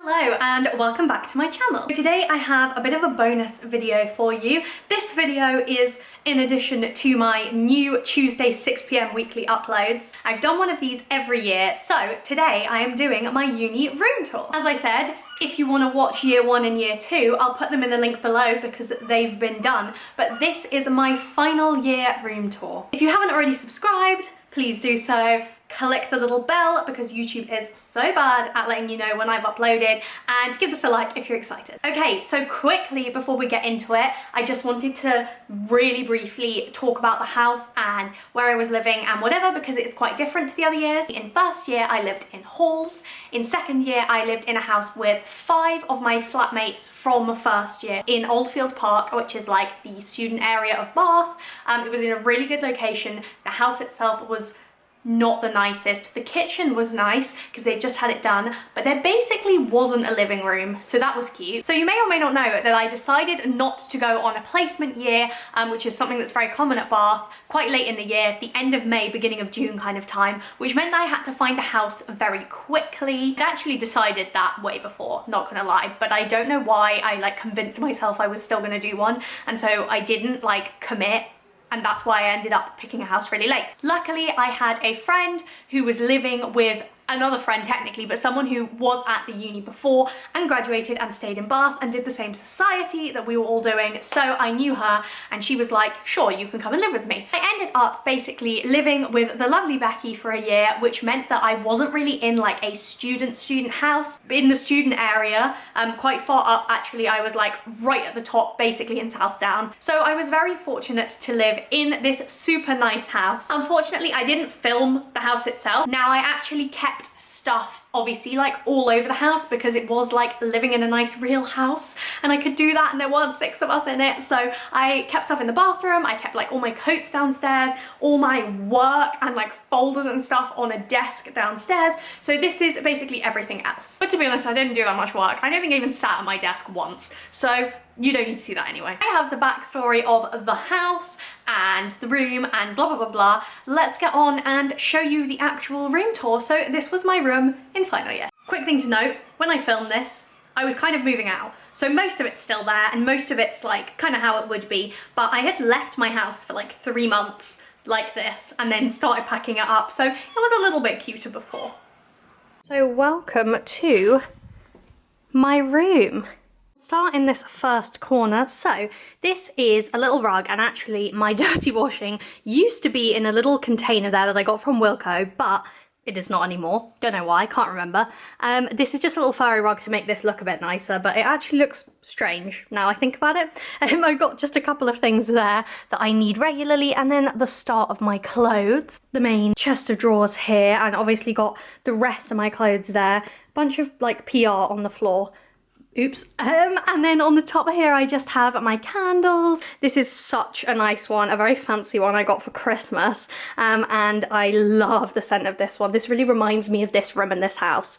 Hello and welcome back to my channel. Today I have a bit of a bonus video for you. This video is in addition to my new Tuesday 6 p.m. weekly uploads. I've done one of these every year, so today I am doing my uni room tour. As I said, if you want to watch year 1 and year 2, I'll put them in the link below because they've been done. But this is my final year room tour. If you haven't already subscribed, please do so. Click the little bell because YouTube is so bad at letting you know when I've uploaded, and give this a like if you're excited. Okay, so quickly before we get into it, I just wanted to really briefly talk about the house and where I was living and whatever, because it's quite different to the other years. In first year I lived in halls. In second year I lived in a house with 5 of my flatmates from first year in Oldfield Park, which is like the student area of Bath. It was in a really good location. The house itself was not the nicest. The kitchen was nice because they just had it done, but there basically wasn't a living room, so that was cute. So you may or may not know that I decided not to go on a placement year, which is something that's very common at Bath, quite late in the year, the end of May, beginning of June kind of time, which meant that I had to find a house very quickly. I'd actually decided that way before, not gonna lie, but I don't know why I like convinced myself I was still gonna do one, and so I didn't like commit. And that's why I ended up picking a house really late. Luckily, I had a friend who was living with another friend technically, but someone who was at the uni before and graduated and stayed in Bath and did the same society that we were all doing. So I knew her and she was like, sure, you can come and live with me. I ended up basically living with the lovely Becky for a year, which meant that I wasn't really in like a student house in the student area, quite far up actually. I was like right at the top, basically in Southdown. So I was very fortunate to live in this super nice house. Unfortunately, I didn't film the house itself. Now I actually kept stuff obviously like all over the house because it was like living in a nice real house and I could do that, and there weren't 6 of us in it. So I kept stuff in the bathroom, I kept like all my coats downstairs, all my work and like folders and stuff on a desk downstairs. So this is basically everything else. But to be honest, I didn't do that much work. I don't think I even sat at my desk once. So you don't need to see that anyway. I have the backstory of the house and the room and blah, blah, blah, blah. Let's get on and show you the actual room tour. So this was my room in final year. Quick thing to note, when I filmed this, I was kind of moving out. So most of it's still there and most of it's like kind of how it would be. But I had left my house for like 3 months like this and then started packing it up. So it was a little bit cuter before. So welcome to my room. Start in this first corner. So this is a little rug, and actually my dirty washing used to be in a little container there that I got from Wilko, but it is not anymore. Don't know why, can't remember. This is just a little furry rug to make this look a bit nicer, but it actually looks strange now I think about it. I've got just a couple of things there that I need regularly, and then the start of my clothes. The main chest of drawers here, and obviously got the rest of my clothes there. Bunch of like PR on the floor. Oops. And then on the top here I just have my candles. This is such a nice one, a very fancy one I got for Christmas, and I love the scent of this one. This really reminds me of this room in this house.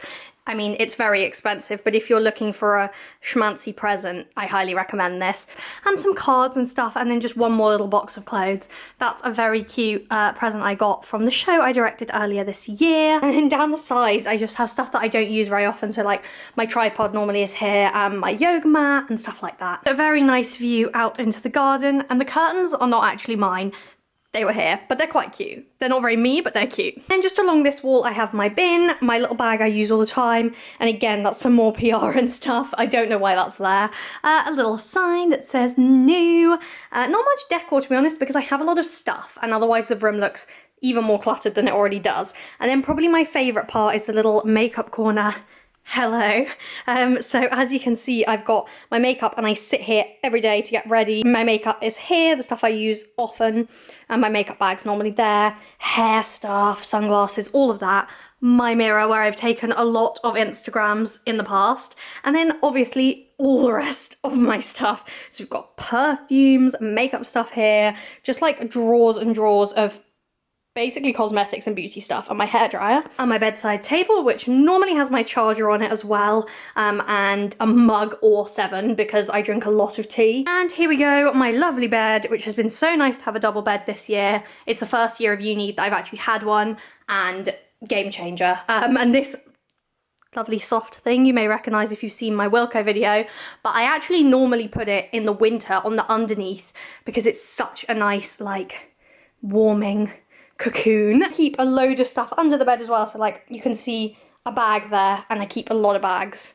I mean, it's very expensive, but if you're looking for a schmancy present, I highly recommend this. And some cards and stuff, and then just one more little box of clothes. That's a very cute present I got from the show I directed earlier this year. And then down the sides, I just have stuff that I don't use very often. So like my tripod normally is here, my yoga mat and stuff like that. A very nice view out into the garden, and the curtains are not actually mine. They were here, but they're quite cute. They're not very me, but they're cute. And just along this wall, I have my bin, my little bag I use all the time. And again, that's some more PR and stuff. I don't know why that's there. A little sign that says new. Not much decor, to be honest, because I have a lot of stuff, and otherwise the room looks even more cluttered than it already does. And then probably my favorite part is the little makeup corner. Hello. So as you can see, I've got my makeup and I sit here every day to get ready. My makeup is here, the stuff I use often, and my makeup bag's normally there. Hair stuff, sunglasses, all of that. My mirror where I've taken a lot of Instagrams in the past. And then obviously all the rest of my stuff. So we've got perfumes, makeup stuff here, just like drawers and drawers of basically cosmetics and beauty stuff, and my hairdryer, and my bedside table, which normally has my charger on it as well, and a mug or 7 because I drink a lot of tea. And here we go, my lovely bed, which has been so nice to have a double bed this year. It's the first year of uni that I've actually had one, and game changer. And this lovely soft thing you may recognize if you've seen my Wilko video, but I actually normally put it in the winter on the underneath because it's such a nice, like, warming cocoon. I keep a load of stuff under the bed as well, so like you can see a bag there, and I keep a lot of bags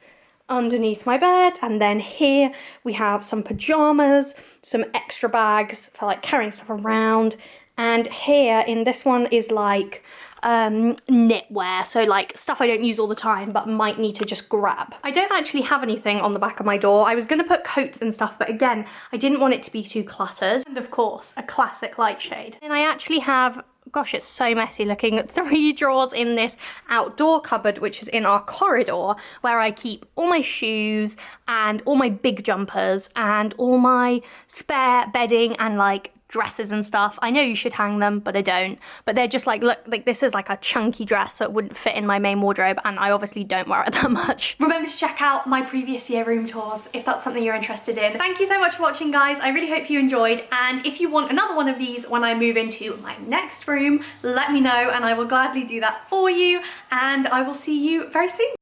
underneath my bed. And then here we have some pajamas, some extra bags for like carrying stuff around, and here in this one is like knitwear, so like stuff I don't use all the time but might need to just grab. I don't actually have anything on the back of my door. I was gonna put coats and stuff, but again, I didn't want it to be too cluttered. And of course, a classic light shade. And I actually have, gosh, it's so messy looking, 3 drawers in this outdoor cupboard, which is in our corridor, where I keep all my shoes and all my big jumpers and all my spare bedding and like dresses and stuff. I know you should hang them, but I don't. But they're just like, look, like this is like a chunky dress, so it wouldn't fit in my main wardrobe, and I obviously don't wear it that much. Remember to check out my previous year room tours if that's something you're interested in. Thank you so much for watching, guys. I really hope you enjoyed, and if you want another one of these when I move into my next room, let me know and I will gladly do that for you, and I will see you very soon.